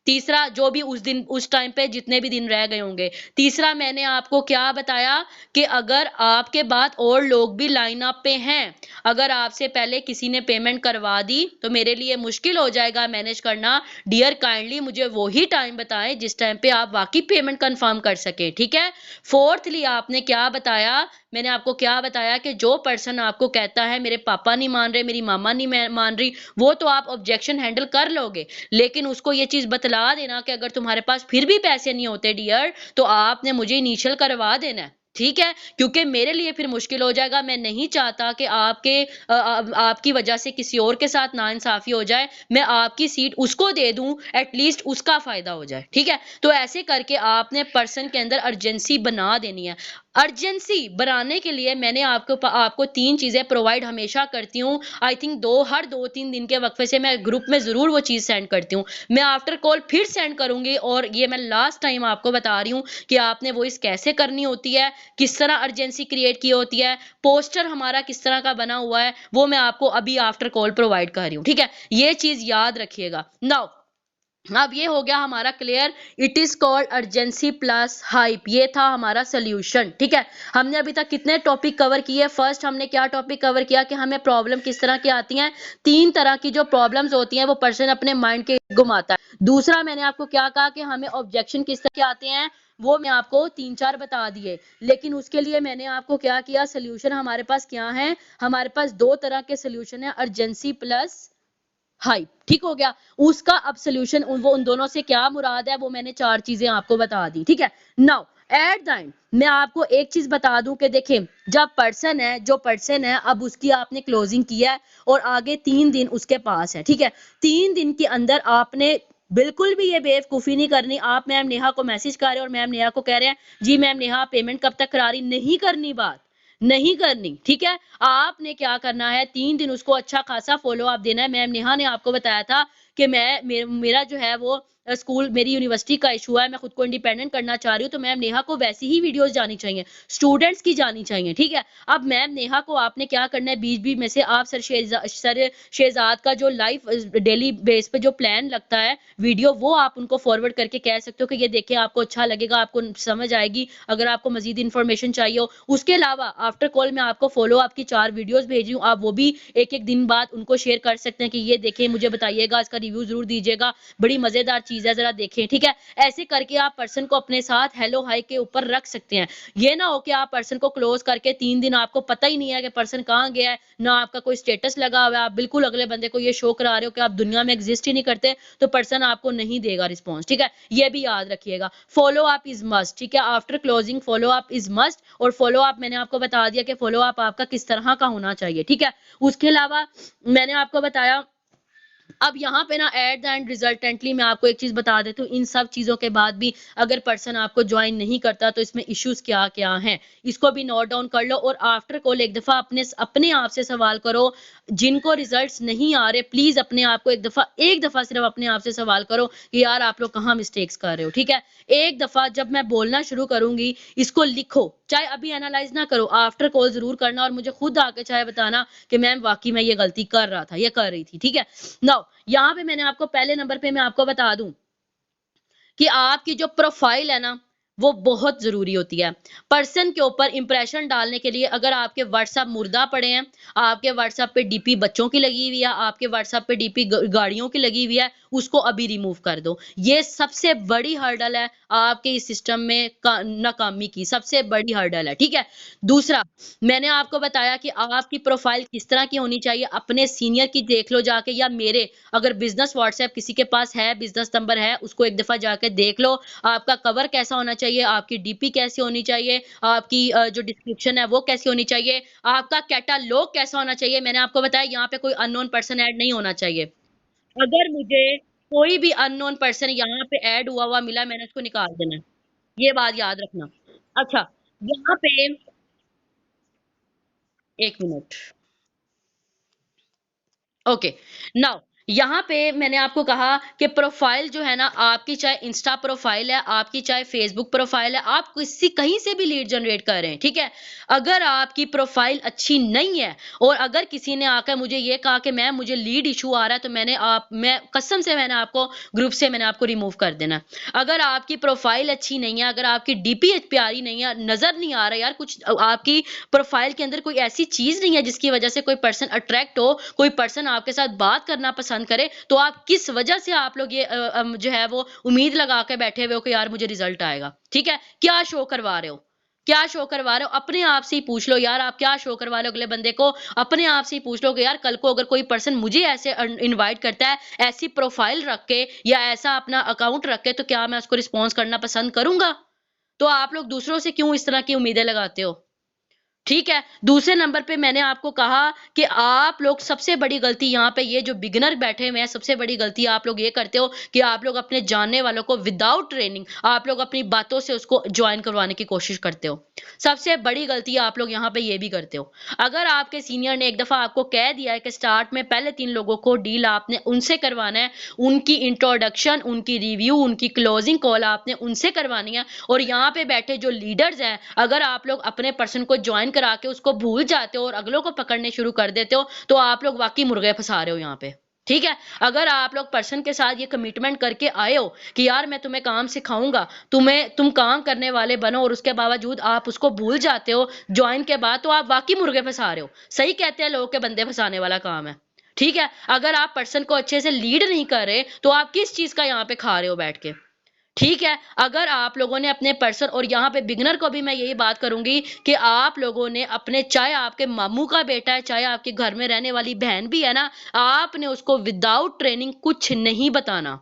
तीसरा, जो भी उस दिन उस टाइम पे जितने भी दिन रह गए होंगे। तीसरा मैंने आपको क्या बताया कि अगर आपके बाद और लोग भी लाइन अप पे हैं, अगर आपसे पहले किसी ने पेमेंट करवा दी तो मेरे लिए मुश्किल हो जाएगा मैनेज करना। डियर काइंडली मुझे वो ही टाइम बताएं जिस टाइम पे आप वाकई पेमेंट कंफर्म कर सके। ठीक है। फोर्थली आपने क्या बताया, मैंने आपको क्या बताया कि जो पर्सन आपको कहता है मेरे पापा नहीं मान रहे, मेरी मामा नहीं मान रही, वो तो आप ऑब्जेक्शन हैंडल कर लोगे, लेकिन उसको ये चीज बतला देना कि अगर तुम्हारे पास फिर भी पैसे नहीं होते डियर, तो आपने मुझे इनिशियल करवा देना है। ठीक है, क्योंकि मेरे लिए फिर मुश्किल हो जाएगा। मैं नहीं चाहता कि आपकी वजह से किसी और के साथ नाइंसाफी हो जाए। मैं आपकी सीट उसको दे दूं, एटलीस्ट उसका फायदा हो जाए। ठीक है, तो ऐसे करके आपने पर्सन के अंदर अर्जेंसी बना देनी है। अर्जेंसी बनाने के लिए मैंने आपको 3 चीजें प्रोवाइड हमेशा करती हूँ। आई थिंक हर 2-3 दिन के वक्फे से मैं ग्रुप में जरूर वो चीज सेंड करती हूँ। मैं आफ्टर कॉल फिर सेंड करूंगी, और ये मैं लास्ट टाइम आपको बता रही हूँ कि आपने वॉइस कैसे करनी होती है, किस तरह अर्जेंसी क्रिएट की होती है, पोस्टर हमारा किस तरह का बना हुआ है, वो मैं आपको अभी आफ्टर कॉल प्रोवाइड कर रही हूँ। ठीक है, ये चीज याद रखिएगा। नाउ अब ये हो गया हमारा clear. It is called urgency plus hype, ये था हमारा सोल्यूशन। ठीक है, हमने अभी तक कितने टॉपिक कवर किए। फर्स्ट हमने क्या टॉपिक कवर किया कि हमें प्रॉब्लम किस तरह की आती हैं। 3 तरह की जो प्रॉब्लम्स होती हैं वो पर्सन अपने माइंड के घुमाता है। दूसरा मैंने आपको क्या कहा कि हमें ऑब्जेक्शन किस तरह के आते हैं, वो मैं आपको 3-4 बता दिए। लेकिन उसके लिए मैंने आपको क्या किया, सोल्यूशन हमारे पास क्या है, हमारे पास 2 तरह के सोल्यूशन है, अर्जेंसी प्लस हाइप। ठीक हो गया। उसका अब सोल्यूशन वो उन दोनों से क्या मुराद है, वो मैंने 4 चीजें आपको बता दी। ठीक है, नाउ एट द एंड मैं आपको एक चीज बता दूं कि देखें, जब पर्सन है, जो पर्सन है, अब उसकी आपने क्लोजिंग किया है और आगे 3 दिन उसके पास है। ठीक है, 3 दिन के अंदर आपने बिल्कुल भी ये बेवकूफी नहीं करनी। आप मैम नेहा को मैसेज कर रहे हैं और मैम नेहा को कह रहे हैं जी मैम नेहा पेमेंट कब तक करा रही, नहीं करनी बात, नहीं करनी। ठीक है, आपने क्या करना है, 3 दिन उसको अच्छा खासा फॉलो अप देना है। मैम नेहा ने आपको बताया था कि मेरा जो है वो स्कूल, मेरी यूनिवर्सिटी का इशू है, मैं खुद को इंडिपेंडेंट करना चाह रही हूँ, तो मैम नेहा को वैसी ही वीडियोस जानी चाहिए, स्टूडेंट्स की जानी चाहिए। ठीक है, अब मैम नेहा को आपने क्या करना है, बीच बीच में से आप सर शेहजाद का जो लाइव डेली बेस पे जो प्लान लगता है वीडियो, वो आप उनको फॉरवर्ड करके कह सकते हो कि ये देखें, आपको अच्छा लगेगा, आपको समझ आएगी, अगर आपको मजीद इन्फॉर्मेशन चाहिए हो। उसके अलावा आफ्टर कॉल मैं आपको फॉलो अप की 4 वीडियोस भेजी हूँ, आप वो भी एक एक दिन बाद उनको शेयर कर सकते हैं कि ये देखें, मुझे बताइएगा, इसका रिव्यू जरूर दीजिएगा, बड़ी मजेदार चीज है, जरा देखें। ठीक है, ऐसे करके आप पर्सन को अपने साथ हेलो हाई के ऊपर रख सकते हैं। ये ना हो कि आप पर्सन को क्लोज करके 3 दिन आपको पता ही नहीं है कि पर्सन कहाँ गया है, ना आपका कोई स्टेटस लगा हुआ है, आप बिल्कुल अगले बंदे को ये शो करा रहे हो कि आप दुनिया में एग्जिस्ट ही नहीं करते, तो पर्सन आपको नहीं देगा रिस्पॉन्स। ठीक है, ये भी याद रखिएगा। Follow up is must. ठीक है, after closing follow up is must. और फॉलो अप मैंने आपको बता दिया कि फॉलो अप आपका किस तरह का होना चाहिए। ठीक है, उसके अलावा मैंने आपको बताया, अब यहाँ पे ना एट द एंड रिजल्टेंटली मैं आपको एक चीज बता देती हूँ, इन सब चीजों के बाद भी अगर पर्सन आपको ज्वाइन नहीं करता तो इसमें इश्यूज क्या क्या हैं, इसको भी नोट डाउन कर लो। और आफ्टर कॉल एक दफा अपने आप से सवाल करो, जिनको रिजल्ट्स नहीं आ रहे प्लीज अपने आप को एक दफा सिर्फ अपने आप से सवाल करो कि यार आप लोग कहाँ मिस्टेक्स कर रहे हो। ठीक है, एक दफा जब मैं बोलना शुरू करूंगी, इसको लिखो, चाहे अभी एनालाइज ना करो, आफ्टर कॉल जरूर करना और मुझे खुद आके चाहे बताना कि मैम वाकई मैं ये गलती कर रहा था, ये कर रही थी। ठीक है, नाउ यहाँ पे मैंने आपको पहले नंबर पे मैं आपको बता दूं कि आपकी जो प्रोफाइल है ना, वो बहुत जरूरी होती है पर्सन के ऊपर इंप्रेशन डालने के लिए। अगर आपके व्हाट्सएप मुर्दा पड़े हैं, आपके व्हाट्सएप पे डीपी बच्चों की लगी हुई है, आपके व्हाट्सएप पे डीपी गाड़ियों की लगी हुई है, उसको अभी रिमूव कर दो। ये सबसे बड़ी हर्डल है आपके इस सिस्टम में नाकामी की, सबसे बड़ी हर्डल है। ठीक है, दूसरा मैंने आपको बताया कि आपकी प्रोफाइल किस तरह की होनी चाहिए, अपने सीनियर की देख लो जाके, या मेरे अगर बिजनेस व्हाट्सएप किसी के पास है, बिजनेस नंबर है, उसको एक दफा जाके देख लो। आपका कवर कैसा होना चाहिए, आपकी डीपी कैसी होनी चाहिए, आपकी जो डिस्क्रिप्शन है वो कैसी होनी चाहिए, आपका कैटालॉग कैसा होना चाहिए। मैंने आपको बताया यहाँ पे कोई अननोन पर्सन ऐड नहीं होना चाहिए। अगर मुझे कोई भी अननोन पर्सन यहाँ पे ऐड हुआ हुआ मिला, मैंने उसको निकाल देना है, ये बात याद रखना। अच्छा, यहाँ पे 1 मिनट। ओके, नाउ यहाँ पे मैंने आपको कहा कि प्रोफाइल जो है ना, आपकी चाहे इंस्टा प्रोफाइल है, आपकी चाहे फेसबुक प्रोफाइल है, आप किसी कहीं से भी लीड जनरेट कर रहे हैं, ठीक है? अगर आपकी प्रोफाइल अच्छी नहीं है और अगर किसी ने आकर मुझे ये कहा कि मैम मुझे लीड इशू आ रहा है, तो मैं कसम से मैंने आपको ग्रुप से मैंने आपको रिमूव कर देना। अगर आपकी प्रोफाइल अच्छी नहीं है, अगर आपकी डीपी प्यारी नहीं है, नज़र नहीं आ रहा यार कुछ, आपकी प्रोफाइल के अंदर कोई ऐसी चीज़ नहीं है जिसकी वजह से कोई पर्सन अट्रैक्ट हो, कोई पर्सन आपके साथ बात करना पसंद करे, तो आप किस वजह से आप लोग ये जो है वो उम्मीद लगा के बैठे हुए हो कि यार मुझे रिजल्ट आएगा, ठीक है? क्या शो करवा रहे हो? क्या शो करवा रहे हो? अपने आप से ही पूछ लो यार, आप क्या शो करवा रहे हो अगले बंदे को? अपने आप से ही पूछ लो कि यार कल को अगर कोई पर्सन मुझे ऐसे इनवाइट करता है, ऐसी प्रोफाइल रख के या ऐसा अपना अकाउंट रख के, तो क्या मैं उसको रिस्पॉन्स करना पसंद करूँगा? तो आप लोग दूसरों से क्यों इस तरह की उम्मीदें लगाते हो? ठीक है। दूसरे नंबर पे मैंने आपको कहा कि आप लोग सबसे बड़ी गलती यहाँ पे, ये जो बिगिनर बैठे हुए हैं, सबसे बड़ी गलती आप लोग ये करते हो कि आप लोग अपने जानने वालों को विदाउट ट्रेनिंग आप लोग अपनी बातों से उसको जॉइन करवाने की कोशिश करते हो। सबसे बड़ी गलती आप लोग यहाँ पे ये भी करते हो। अगर आपके सीनियर ने एक दफ़ा आपको कह दिया है कि स्टार्ट में पहले 3 लोगों को डील आपने उनसे करवाना है, उनकी इंट्रोडक्शन, उनकी रिव्यू, उनकी क्लोजिंग कॉल आपने उनसे करवानी है, और यहाँ पे बैठे जो लीडर्स हैं, अगर आप लोग अपने पर्सन को जॉइन करा के उसको भूल जाते हो और अगलों को पकड़ने शुरू कर देते हो, तो आप लोग वाकई मुर्गे फंसा रहे हो यहाँ पे। ठीक है? अगर आप लोग पर्सन के साथ ये कमिटमेंट करके आए हो कि यार मैं तुम्हें काम सिखाऊंगा, तुम काम करने वाले बनो, और उसके बावजूद आप उसको भूल जाते हो ज्वाइन के बाद, तो आप वाकई मुर्गे फंसा रहे हो। सही कहते हैं लोग के बंदे फंसाने वाला काम है। ठीक है? अगर आप पर्सन को अच्छे से लीड नहीं कर रहे, तो आप किस चीज का यहाँ पे खा रहे हो बैठ के? ठीक है, अगर आप लोगों ने अपने पर्सन, और यहाँ पे बिगिनर को भी मैं यही बात करूंगी कि आप लोगों ने अपने, चाहे आपके मामू का बेटा है, चाहे आपके घर में रहने वाली बहन भी है ना, आपने उसको विदाउट ट्रेनिंग कुछ नहीं बताना।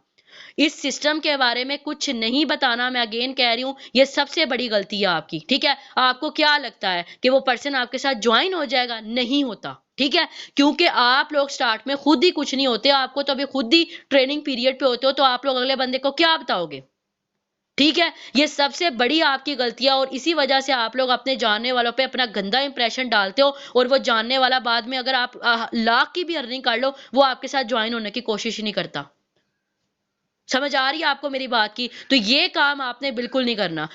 इस सिस्टम के बारे में कुछ नहीं बताना। मैं अगेन कह रही हूँ, ये सबसे बड़ी गलती है आपकी। ठीक है? आपको क्या लगता है कि वो पर्सन आपके साथ ज्वाइन हो जाएगा? नहीं होता। ठीक है? क्योंकि आप लोग स्टार्ट में खुद ही कुछ नहीं होते, आपको तो अभी खुद ही ट्रेनिंग पीरियड पे होते हो, तो आप लोग अगले बंदे को क्या बताओगे? ठीक है? ये सबसे बड़ी आपकी गलती है, और इसी वजह से आप लोग अपने जानने वालों पे अपना गंदा इंप्रेशन डालते हो, और वो जानने वाला बाद में अगर आप लाख की भी अर्निंग कर लो, वो आपके साथ जॉइन होने की कोशिश ही नहीं करता। समझ आ रही है आपको मेरी बात की? तो ये काम आपने बिल्कुल नहीं करना।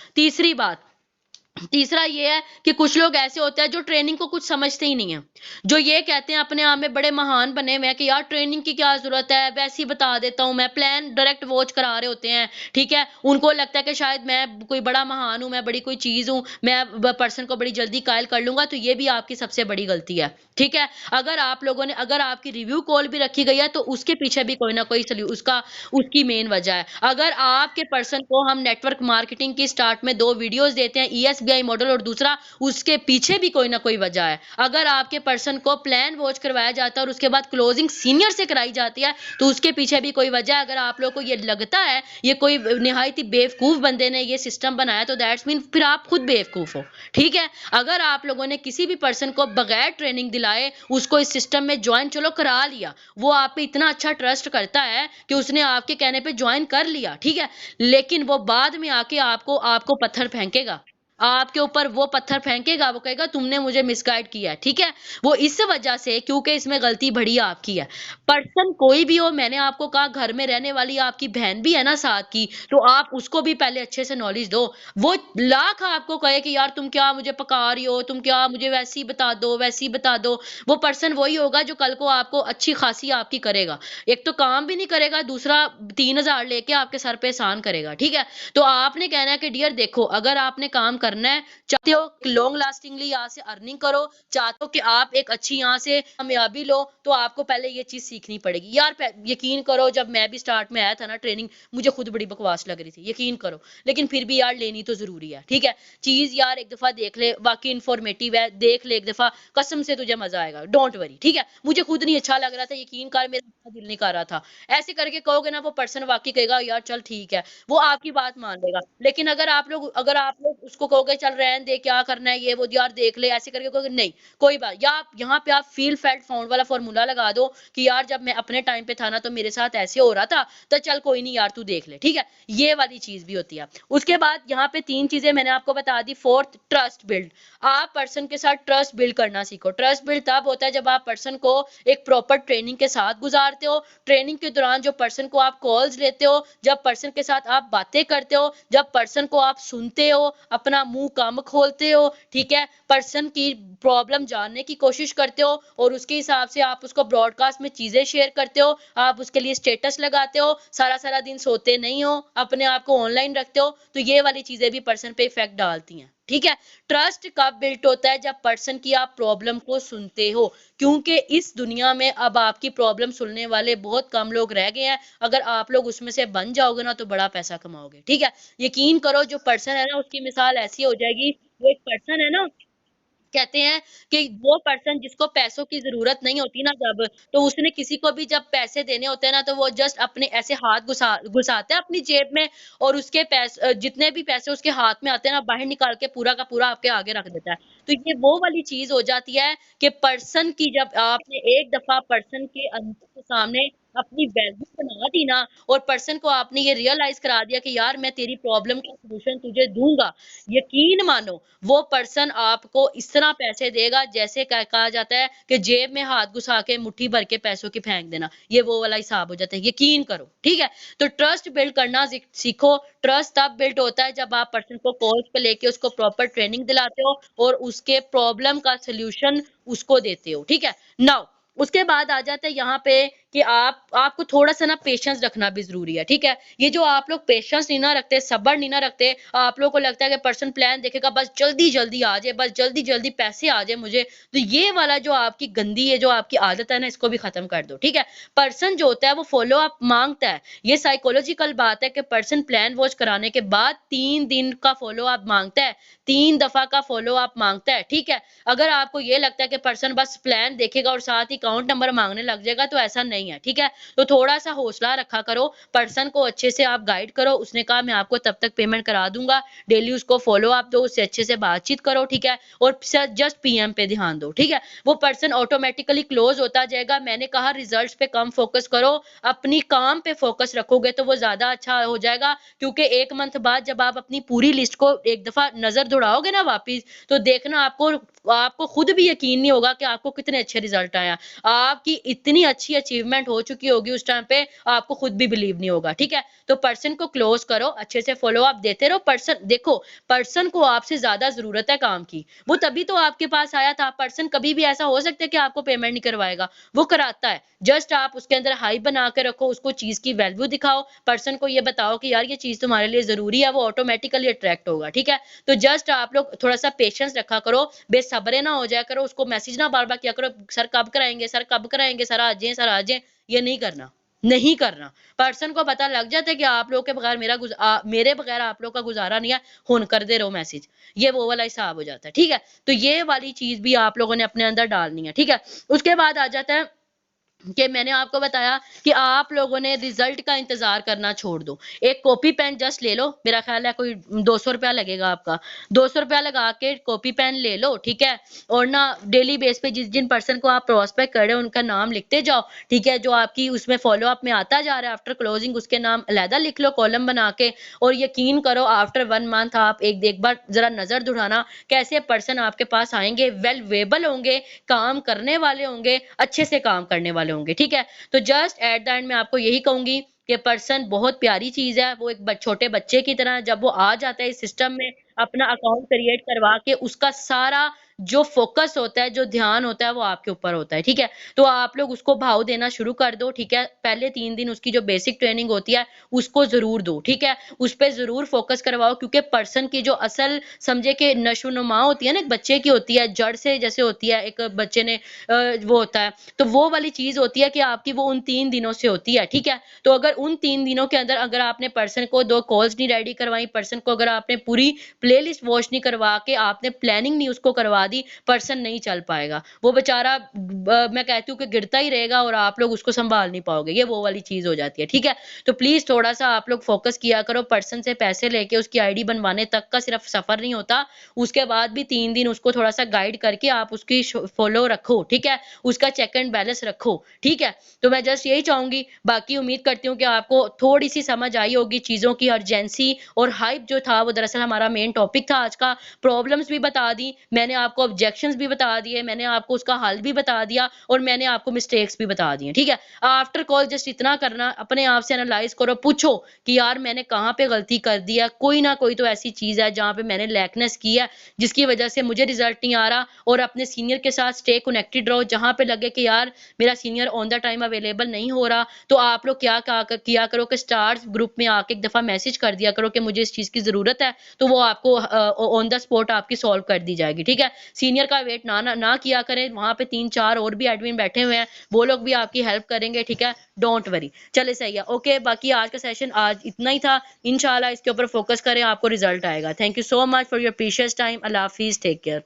तीसरा ये है कि कुछ लोग ऐसे होते हैं जो ट्रेनिंग को कुछ समझते ही नहीं है। जो ये कहते हैं अपने आप में बड़े महान बने हुए हैं कि यार ट्रेनिंग की क्या ज़रूरत है, वैसे ही बता देता हूँ मैं, प्लान डायरेक्ट वॉच करा रहे होते हैं, ठीक है? उनको लगता है कि शायद मैं कोई बड़ा महान हूँ, मैं बड़ी कोई चीज़ हूँ, मैं पर्सन को बड़ी जल्दी कायल कर लूँगा, तो ये भी आपकी सबसे बड़ी गलती है, ठीक है? अगर आपकी रिव्यू कॉल भी रखी गई है, तो उसके पीछे भी कोई ना कोई उसकी मेन वजह है। अगर आपके पर्सन को हम नेटवर्क मार्केटिंग की स्टार्ट में 2 वीडियोज़ देते हैं, ईएसबीआई मॉडल, और दूसरा उसके पीछे भी कोई ना कोई वजह है। अगर आपके पर्सन को प्लान वॉच करवाया जाता है और उसके बाद क्लोजिंग सीनियर से कराई जाती है, तो उसके पीछे भी कोई वजह है। अगर आप लोग को ये लगता है ये कोई निहायत ही बेवकूफ बंदे ने ये सिस्टम बनाया, तो दैट्स मीन फिर आप खुद बेवकूफ हो। ठीक है? अगर आप लोगों ने किसी भी पर्सन को बगैर ट्रेनिंग दिलाए उसको इस सिस्टम में ज्वाइन चलो करा लिया, वो आप पे इतना अच्छा ट्रस्ट करता है कि उसने आपके कहने पे ज्वाइन कर लिया, ठीक है? लेकिन वो बाद में आके आपको आपको पत्थर फेंकेगा। आपके ऊपर वो पत्थर फेंकेगा, वो कहेगा तुमने मुझे मिसगाइड किया है, ठीक है? वो इस वजह से, क्योंकि इसमें गलती बड़ी आपकी है। पर्सन कोई भी हो, मैंने आपको कहा घर में रहने वाली आपकी बहन भी है ना साथ की, तो आप उसको भी पहले अच्छे से नॉलेज दो। वो लाख आपको कहे कि यार तुम क्या मुझे पका रही हो, तुम क्या मुझे वैसे ही बता दो, वैसे ही बता दो। वो पर्सन वही होगा जो कल को आपको अच्छी खासी आपकी करेगा। एक तो काम भी नहीं करेगा, दूसरा 3000 लेके आपके सर पे एहसान करेगा, ठीक है? तो आपने कहना है कि डियर देखो, अगर आपने काम करना है, चाहते हो कि लॉन्ग लास्टिंगली यहाँ से अर्निंग करो, चाहते हो कि आप एक अच्छी यहाँ से कामयाबी लो, तो आपको पहले ये चीज सीखनी पड़ेगी। यार यकीन करो, जब मैं भी स्टार्ट में आया था ना ट्रेनिंग, मुझे खुद बड़ी बकवास लग रही थी, यकीन करो, लेकिन फिर भी यार लेनी तो जरूरी है, ठीक है? चीज यार एक दफा देख ले, वाकई इंफॉर्मेटिव है, देख ले एक दफा, कसम से तुझे मजा आएगा, डोंट वरी, ठीक है? मुझे खुद नहीं अच्छा लग रहा था, यकीन कर, मेरा दिल नहीं कर रहा था। ऐसे करके कहोगे ना, वो पर्सन वाकई कहेगा यार चल ठीक है, वो आपकी बात मान लेगा। लेकिन अगर आप लोग उसको कहोगे चल रहने दे, क्या करना है ये वो, यार देख ले, ऐसे करके कहोगे नहीं कोई बात, या आप यहाँ पे आप फील फेल्ट फाउंड वाला फॉर्मूला लगा दो कि यार जब मैं अपने टाइम पे था ना तो मेरे साथ ऐसे हो रहा था, तो चल कोई नहीं यार तू देख ले, ठीक है, ये वाली चीज भी होती है। उसके बाद यहाँ पे 3 चीजें मैंने आपको बता दी। Fourth, trust build. आप पर्सन के साथ ट्रस्ट बिल्ड करना सीखो। ट्रस्ट बिल्ड तब होता है जब आप पर्सन को एक प्रॉपर ट्रेनिंग के साथ गुजारते हो, ट्रेनिंग के दौरान जो पर्सन को आप कॉल्स लेते हो, जब पर्सन के साथ आप बातें करते हो, जब पर्सन को आप सुनते हो, अपना मुंह काम खोलते हो, ठीक है, पर्सन की प्रॉब्लम जानने की कोशिश करते हो और उसके हिसाब से आप उसको ब्रॉडकास्ट में चीजें शेयर करते हो, आप उसके लिए स्टेटस लगाते हो, सारा सारा दिन सोते नहीं हो, अपने आप को ऑनलाइन रखते हो, तो ये वाली चीजें भी पर्सन पे इफेक्ट डालती हैं, ठीक है। ट्रस्ट कब बिल्ट होता है? जब पर्सन की आप प्रॉब्लम को सुनते हो, क्योंकि इस दुनिया में अब आपकी प्रॉब्लम सुनने वाले बहुत कम लोग रह गए हैं। अगर आप लोग उसमें से बन जाओगे ना तो बड़ा पैसा कमाओगे, ठीक है। यकीन करो, जो पर्सन है ना उसकी मिसाल ऐसी हो जाएगी, वो एक पर्सन है ना, कहते हैं कि वो पर्सन जिसको पैसों की जरूरत नहीं होती ना, जब तो उसने किसी को भी जब पैसे देने होते हैं ना तो वो जस्ट अपने ऐसे हाथ घुसाता है अपनी जेब में और उसके पैसे जितने भी पैसे उसके हाथ में आते हैं ना बाहर निकाल के पूरा का पूरा आपके आगे रख देता है। तो ये वो वाली चीज हो जाती है कि पर्सन की जब आपने एक दफा पर्सन के अंदर के सामने अपनी वैल्यू बना दी ना और पर्सन को आपने ये रियलाइज करा दिया कि यार मैं तेरी प्रॉब्लम का सलूशन तुझे दूंगा, यकीन मानो वो पर्सन आपको इस तरह पैसे देगा जैसे कहा जाता है कि जेब में हाथ घुसा के मुट्ठी भर के पैसों की फेंक देना, ये वो वाला हिसाब हो जाता है, यकीन करो, ठीक है। तो ट्रस्ट बिल्ड करना सीखो। ट्रस्ट तब बिल्ड होता है जब आप पर्सन को कॉल्स पे लेके उसको प्रॉपर ट्रेनिंग दिलाते हो और उसके प्रॉब्लम का सोल्यूशन उसको देते हो, ठीक है। नाउ उसके बाद आ जाता है यहाँ पे कि आपको थोड़ा सा ना पेशेंस रखना भी जरूरी है, ठीक है। ये जो आप लोग पेशेंस नहीं ना रखते, सब्र नहीं ना रखते, आप लोगों को लगता है कि पर्सन प्लान देखेगा बस जल्दी जल्दी आ जाए, बस जल्दी जल्दी पैसे आ जाए मुझे, तो ये वाला जो आपकी गंदी है जो आपकी आदत है ना इसको भी खत्म कर दो, ठीक है। पर्सन जो होता है वो फॉलो अप मांगता है, ये साइकोलॉजिकल बात है कि पर्सन प्लान वॉच कराने के बाद 3 दिन का फॉलो अप मांगता है, 3 दफा का फॉलो अप मांगता है, ठीक है। अगर आपको ये लगता है कि पर्सन बस प्लान देखेगा और साथ ही अकाउंट नंबर मांगने लग जाएगा तो ऐसा नहीं है, ठीक है। तो थोड़ा सा हौसला रखा करो, पर्सन को अच्छे से आप गाइड करो, उसने कहा मैं आपको तब तक पेमेंट करा दूंगा, डेली उसको फॉलो अप दो, उससे अच्छे से बातचीत करो, ठीक है। और जस्ट पीएम पे ध्यान दो, ठीक है। वो पर्सन ऑटोमेटिकली क्लोज होता जाएगा। मैंने कहा रिजल्ट्स पे कम फोकस करो, अपनी काम पे फोकस रखोगे तो वो ज्यादा अच्छा हो जाएगा, क्योंकि 1 मंथ बाद जब आप अपनी पूरी लिस्ट को एक दफा नजर दौड़ाओगे ना वापिस, तो देखना आपको खुद भी यकीन नहीं होगा कि आपको कितने अच्छे रिजल्ट आया, आपकी इतनी अच्छी अचीवमेंट हो चुकी होगी उस टाइम पे, आपको खुद भी बिलीव नहीं होगा, ठीक है। तो पर्सन को क्लोज करो, अच्छे से फॉलो अप देते रहो। पर्सन देखो, पर्सन को आपसे ज्यादा जरूरत है काम की, वो तभी तो आपके पास आया था। पर्सन कभी भी ऐसा हो सकता है कि आपको पेमेंट नहीं करवाएगा, वो कराता है। जस्ट आप उसके अंदर हाइप बना के रखो, उसको चीज की वैल्यू दिखाओ, पर्सन को ये बताओ कि यार ये चीज तुम्हारे लिए जरूरी है, वो ऑटोमेटिकली अट्रैक्ट होगा, ठीक है। तो जस्ट आप लोग थोड़ा सा पेशेंस रखा करो, बेसब्रे ना हो जाया करो, उसको मैसेज ना बार बार किया करो सर कब कराएंगे, सर कब कराएंगे, सर आज जाए, सर आज जाए, ये नहीं करना, नहीं करना। पर्सन को पता लग जाता है कि आप लोग के बगैर मेरे बगैर आप लोग का गुजारा नहीं है, हुन कर दे रहो मैसेज, ये वो वाला हिसाब हो जाता है, ठीक है। तो ये वाली चीज भी आप लोगों ने अपने अंदर डालनी है, ठीक है। उसके बाद आ जाता है कि मैंने आपको बताया कि आप लोगों ने रिजल्ट का इंतजार करना छोड़ दो। एक कॉपी पेन जस्ट ले लो, मेरा ख्याल है कोई 200 रुपया लगेगा आपका, 200 रुपया लगा के कॉपी पेन ले लो, ठीक है। और ना डेली बेस पे जिस जिन पर्सन को आप प्रोस्पेक्ट कर रहे हो उनका नाम लिखते जाओ, ठीक है। जो आपकी उसमें फॉलो अप में आता जा रहा है आफ्टर क्लोजिंग, उसके नाम अलहदा लिख लो कॉलम बना के। और यकीन करो आफ्टर 1 मंथ आप एक बार जरा नजर दौड़ाना, कैसे पर्सन आपके पास आएंगे, वेल होंगे, काम करने वाले होंगे, अच्छे से काम करने वाले होंगे, ठीक है। तो जस्ट एट द एंड मैं आपको यही कहूंगी कि पर्सन बहुत प्यारी चीज है, वो एक छोटे बच्चे की तरह जब वो आ जाता है इस सिस्टम में, अपना अकाउंट क्रिएट करवा के उसका सारा जो फोकस होता है, जो ध्यान होता है वो आपके ऊपर होता है, ठीक है। तो आप लोग उसको भाव देना शुरू कर दो, ठीक है। पहले 3 दिन उसकी जो बेसिक ट्रेनिंग होती है उसको जरूर दो, ठीक है। उस पर जरूर फोकस करवाओ, क्योंकि पर्सन की जो असल समझे कि नशोनुमा होती है ना, एक बच्चे की होती है, जड़ से जैसे होती है, एक बच्चे ने वो होता है, तो वो वाली चीज होती है कि आपकी वो उन 3 दिनों से होती है, ठीक है। तो अगर उन 3 दिनों के अंदर अगर आपने पर्सन को 2 कॉल्स नहीं रेडी करवाई, पर्सन को अगर आपने पूरी प्लेलिस्ट वॉच नहीं करवा के आपने प्लानिंग नहीं उसको करवा दी, पर्सन नहीं चल पाएगा। वो बेचारा मैं कहती हूँ कि गिरता ही रहेगा और आप लोग उसको संभाल नहीं पाओगे। ये वो वाली चीज़ हो जाती है, ठीक है? तो प्लीज़ थोड़ा-सा आप लोग फ़ोकस किया करो, पर्सन से पैसे लेके उसकी आईडी बनवाने तक का सिर्फ़ सफ़र नहीं होता, उसके बाद भी 3 दिन उसको थोड़ा-सा गाइड करके आप उसकी फ़ॉलो रखो, ठीक है? उसका चेक एंड बैलेंस रखो, ठीक है? तो मैं जस्ट यही चाहूँगी, बाकी उम्मीद करती हूँ कि आपको थोड़ी-सी समझ आई होगी चीज़ों की अर्जेंसी और हाइप जो था वो दरअसल हमारा मेन टॉपिक था आज का। प्रॉब्लम्स भी बता दी, मैंने आपको ऑब्जेक्शंस भी बता दिए, मैंने आपको उसका हल भी बता दिया और मैंने आपको मिस्टेक्स भी बता दिए, ठीक है? आफ्टर कॉल जस्ट इतना करना, अपने आप से एनालाइज़ करो, पूछो कि यार मैंने कहाँ पे गलती कर दी है? कोई ना कोई तो ऐसी चीज़ है जहाँ पे मैंने लैकनेस की है, जिसकी वजह से मुझे रिज़ल्ट नहीं आ रहा और अपने सीनियर के साथ स्टे कनेक्टेड रहो, जहाँ पे लगे कि यार मेरा senior on the time available नहीं हो रहा, तो आप लोग क्या किया करो कि स्टार्स ग्रुप में आके एक दफ़ा मैसेज कर दिया करो कि मुझे इस चीज़ की ज़रूरत है, तो वो आपको ऑन द स्पॉट आपकी सॉल्व कर दी जाएगी, ठीक है? सीनियर का वेट ना किया करें, वहाँ पे 3-4 और भी एडमिन बैठे हुए हैं, वो लोग भी आपकी हेल्प करेंगे, ठीक है? Don't worry. चलिए सही है, ओके, बाकी आज का सेशन आज इतना ही था। इंशाल्लाह इसके ऊपर फोकस करें, आपको रिजल्ट आएगा। Thank you so much for your precious time. अल्लाह हाफिज़, टेक केयर।